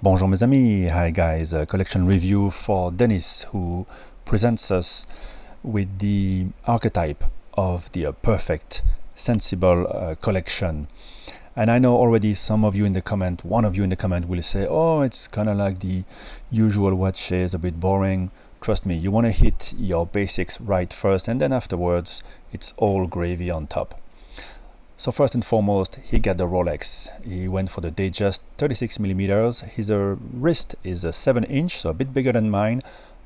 Bonjour mes amis, hi guys, a collection review for Denis, who presents us with the archetype of the perfect, sensible collection. And I know already some of you in the comment, one of you in the comment will say, oh, it's kind of like the usual watches, a bit boring. Trust me, you want to hit your basics right first, and then afterwards, it's all gravy on top. So first and foremost, he got the Rolex. He went for the Datejust 36 millimeters. His wrist is a 7-inch, so a bit bigger than mine.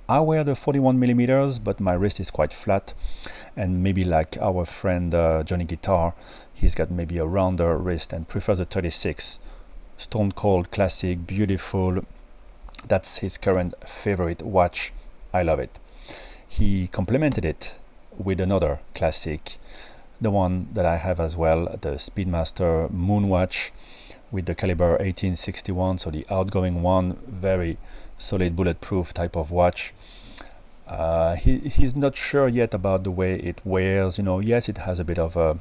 I wear the 41 millimeters, but my wrist is quite flat. And maybe like our friend Johnny Guitar, he's got maybe a rounder wrist and prefers the 36. Stone cold, classic, beautiful. That's his current favorite watch. I love it. He complemented it with another classic, the one that I have as well, the Speedmaster Moonwatch with the caliber 1861, so the outgoing one, very solid bulletproof type of watch. He's not sure yet about the way it wears. Yes, it has a bit of a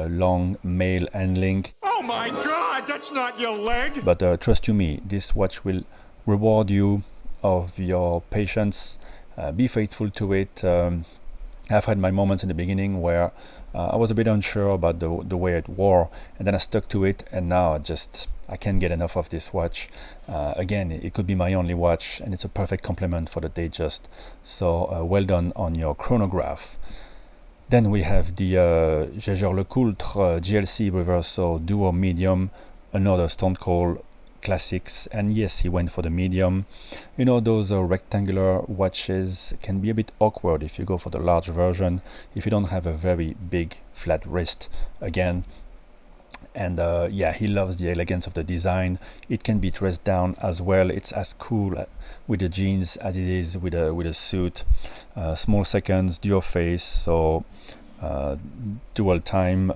long mail handling. Oh my God, that's not your leg! But trust you me, this watch will reward you of your patience. Be faithful to it. I've had my moments in the beginning where I was a bit unsure about the way it wore, and then I stuck to it, and now I can't get enough of this watch. Again, it could be my only watch, and it's a perfect complement for the Datejust. So well done on your chronograph. Then we have the Jaeger LeCoultre GLC Reverso Duo Medium, another Stone Cold classics, and yes, he went for the medium. Those rectangular watches can be a bit awkward if you go for the large version, if you don't have a very big flat wrist again. And yeah, he loves the elegance of the design. It can be dressed down as well. It's as cool with the jeans as it is with a suit. Small seconds, dual face, so dual time,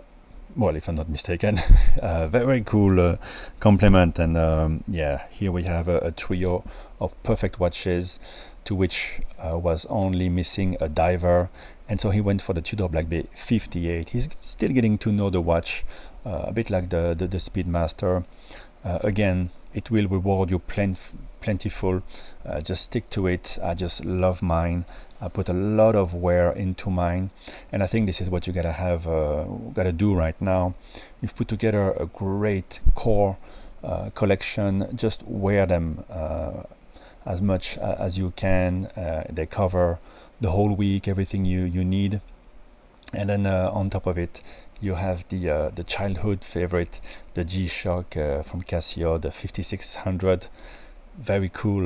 well, if I'm not mistaken. Very cool complement. And yeah, here we have a trio of perfect watches, to which was only missing a diver, and so he went for the Tudor Black Bay 58. He's still getting to know the watch, a bit like the Speedmaster. Again, it will reward you plentiful. Just stick to it. I just love mine. I put a lot of wear into mine, and I think this is what you gotta do right now. You've put together a great core collection. Just wear them as much as you can. They cover the whole week, everything you need. And then on top of it, you have the childhood favorite, the G-Shock from Casio, the 5600. Very cool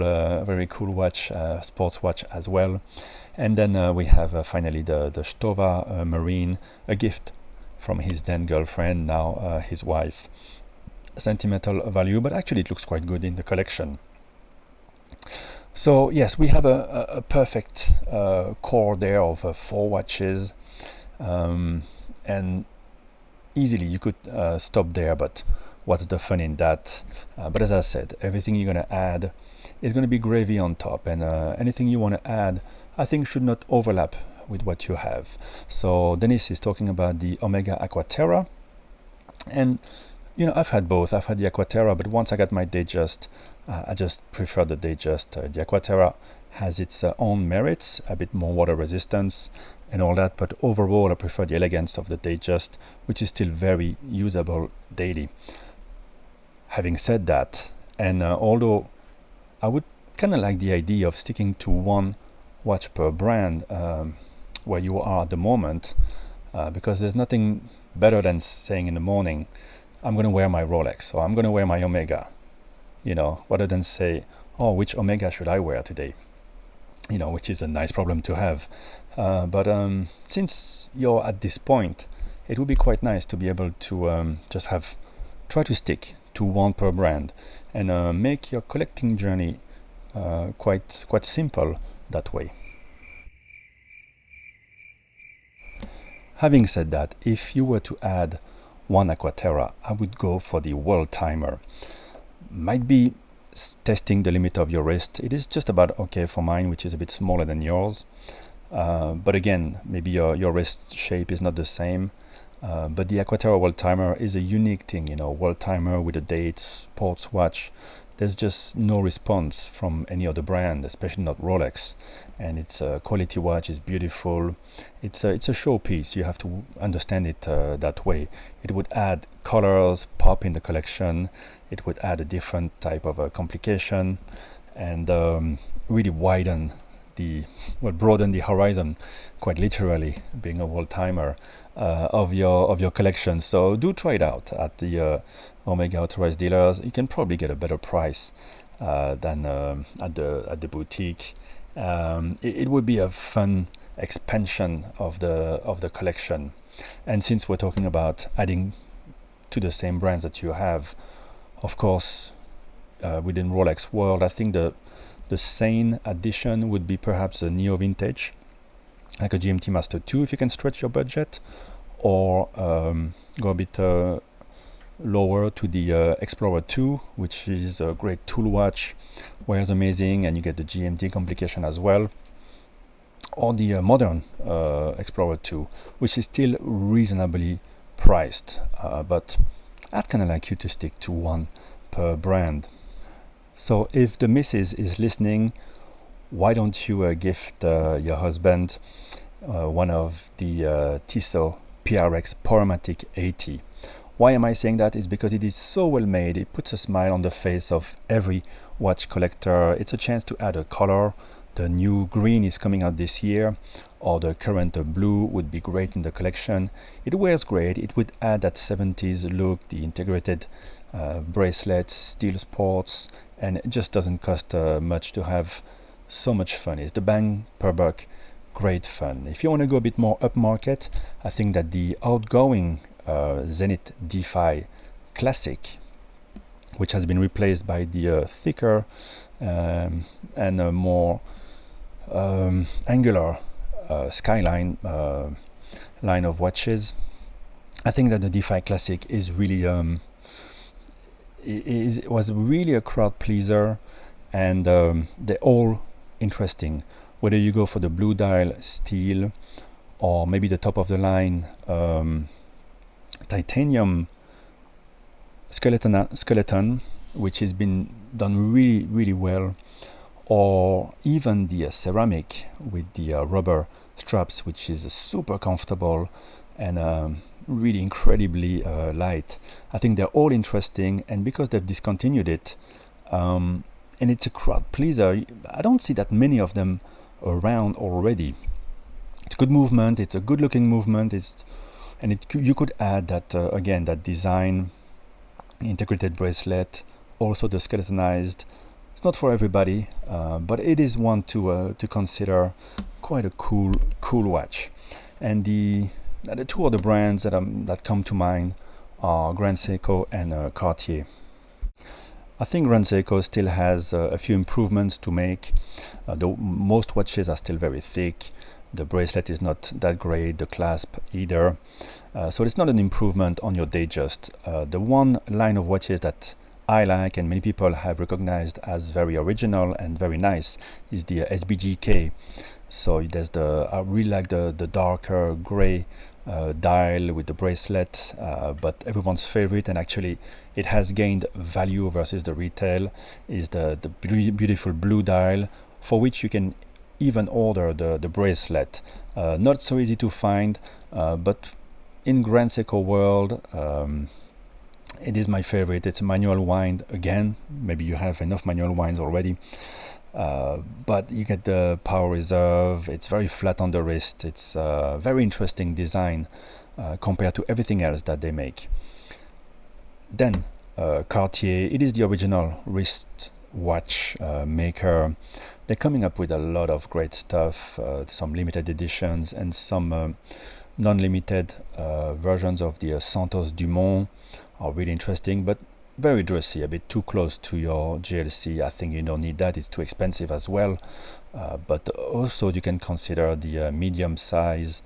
watch, sports watch as well. And then we have finally the Stova Marine, a gift from his then girlfriend, now his wife. Sentimental value, but actually it looks quite good in the collection. So yes, we have a perfect core there of 4 watches, and easily you could stop there, but what's the fun in that? But as I said, everything you're going to add is going to be gravy on top, and anything you want to add, I think, should not overlap with what you have. So Denis is talking about the Omega Aquaterra, and I've had both. I've had the Aquaterra, but once I got my Datejust, I just prefer the Datejust. The Aquaterra has its own merits, a bit more water resistance and all that, but overall I prefer the elegance of the Datejust, which is still very usable daily. Having said that, and although I would kind of like the idea of sticking to one watch per brand where you are at the moment, because there's nothing better than saying in the morning, I'm going to wear my Rolex, or I'm going to wear my Omega, rather than say, oh, which Omega should I wear today? Which is a nice problem to have. But since you're at this point, it would be quite nice to be able to just try to stick to one per brand, and make your collecting journey quite simple that way. Having said that, if you were to add one Aquaterra, I would go for the World Timer. Might be testing the limit of your wrist. It is just about okay for mine, which is a bit smaller than yours. But again, maybe your wrist shape is not the same. But the Aquaterra World Timer is a unique thing, World Timer with a date, sports watch. There's just no response from any other brand, especially not Rolex. And it's a quality watch, it's beautiful. It's a showpiece. You have to understand it that way. It would add colors, pop in the collection. It would add a different type of complication, and really broaden the horizon, quite literally, being a world timer of your collection. So do try it out at the Omega authorized dealers. You can probably get a better price than at the boutique. It would be a fun expansion of the collection. And since we're talking about adding to the same brands that you have, of course, within Rolex world, I think the sane addition would be perhaps a Neo Vintage, like a GMT Master 2 if you can stretch your budget, or go a bit lower to the Explorer 2, which is a great tool watch, wears amazing, and you get the GMT complication as well, or the modern Explorer 2, which is still reasonably priced, but I'd kind of like you to stick to one per brand. So if the missus is listening, why don't you gift your husband one of the Tissot PRX Powermatic 80. Why am I saying that? Is because it is so well made. It puts a smile on the face of every watch collector. It's a chance to add a color. The new green is coming out this year, or the current blue would be great in the collection. It wears great. It would add that 70s look, the integrated bracelets, steel sports, and it just doesn't cost much to have so much fun. It's the bang per buck, great fun. If you want to go a bit more upmarket, I think that the outgoing Zenith DeFi Classic, which has been replaced by the thicker and a more angular Skyline line of watches, I think that the DeFi Classic is really was really a crowd pleaser, and they're all interesting. Whether you go for the blue dial steel, or maybe the top of the line titanium skeleton, which has been done really, really well, or even the ceramic with the rubber straps, which is super comfortable and really incredibly light. I think they're all interesting, and because they've discontinued it, and it's a crowd pleaser, I don't see that many of them around already. It's good movement, it's a good looking movement, you could add that again, that design, integrated bracelet, also the skeletonized. It's not for everybody, but it is one to consider. Quite a cool watch. And the two other brands that come to mind are Grand Seiko and Cartier. I think Grand Seiko still has a few improvements to make. Though most watches are still very thick. The bracelet is not that great, the clasp either. So it's not an improvement on your Datejust. The one line of watches that I like and many people have recognized as very original and very nice is the SBGK. So there's I really like the darker gray dial with the bracelet, but everyone's favorite, and actually it has gained value versus the retail, is the beautiful blue dial, for which you can even order the bracelet. Not so easy to find, but in Grand Seiko world, it is my favorite. It's a manual wind again. Maybe you have enough manual winds already. But you get the power reserve. It's very flat on the wrist. It's a very interesting design compared to everything else that they make. Then Cartier, it is the original wrist watch maker. They're coming up with a lot of great stuff, some limited editions and some non-limited versions of the Santos Dumont are really interesting, but very dressy, a bit too close to your GLC. I think you don't need that, it's too expensive as well. But also you can consider the medium size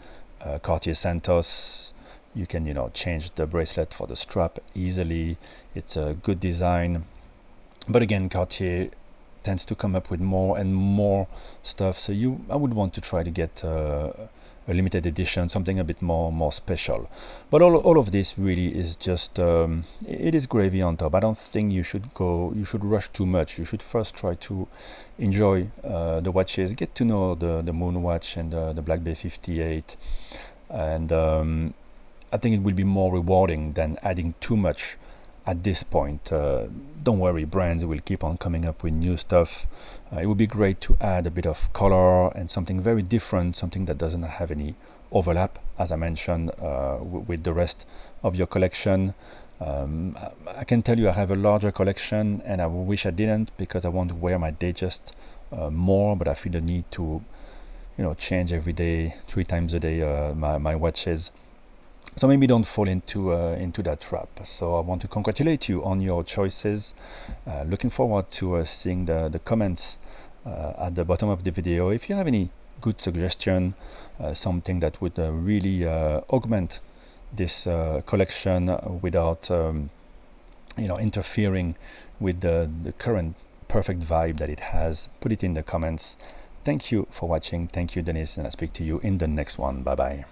Cartier Santos. You can change the bracelet for the strap easily. It's a good design, but again, Cartier tends to come up with more and more stuff, so I would want to try to get a limited edition, something a bit more special. But all of this really is just it is gravy on top. I don't think you should rush too much. You should first try to enjoy the watches, get to know the Moon watch and the Black Bay 58, and I think it will be more rewarding than adding too much at this point. Don't worry, brands will keep on coming up with new stuff. It would be great to add a bit of color and something very different, something that doesn't have any overlap, as I mentioned, with the rest of your collection. I can tell you I have a larger collection, and I wish I didn't, because I want to wear my Datejust more, but I feel the need to change every day, 3 times a day, my watches. So maybe don't fall into that trap. So I want to congratulate you on your choices. Looking forward to seeing the comments at the bottom of the video. If you have any good suggestion, something that would really augment this collection without interfering with the current perfect vibe that it has, put it in the comments. Thank you for watching. Thank you, Dennis, and I'll speak to you in the next one. Bye bye.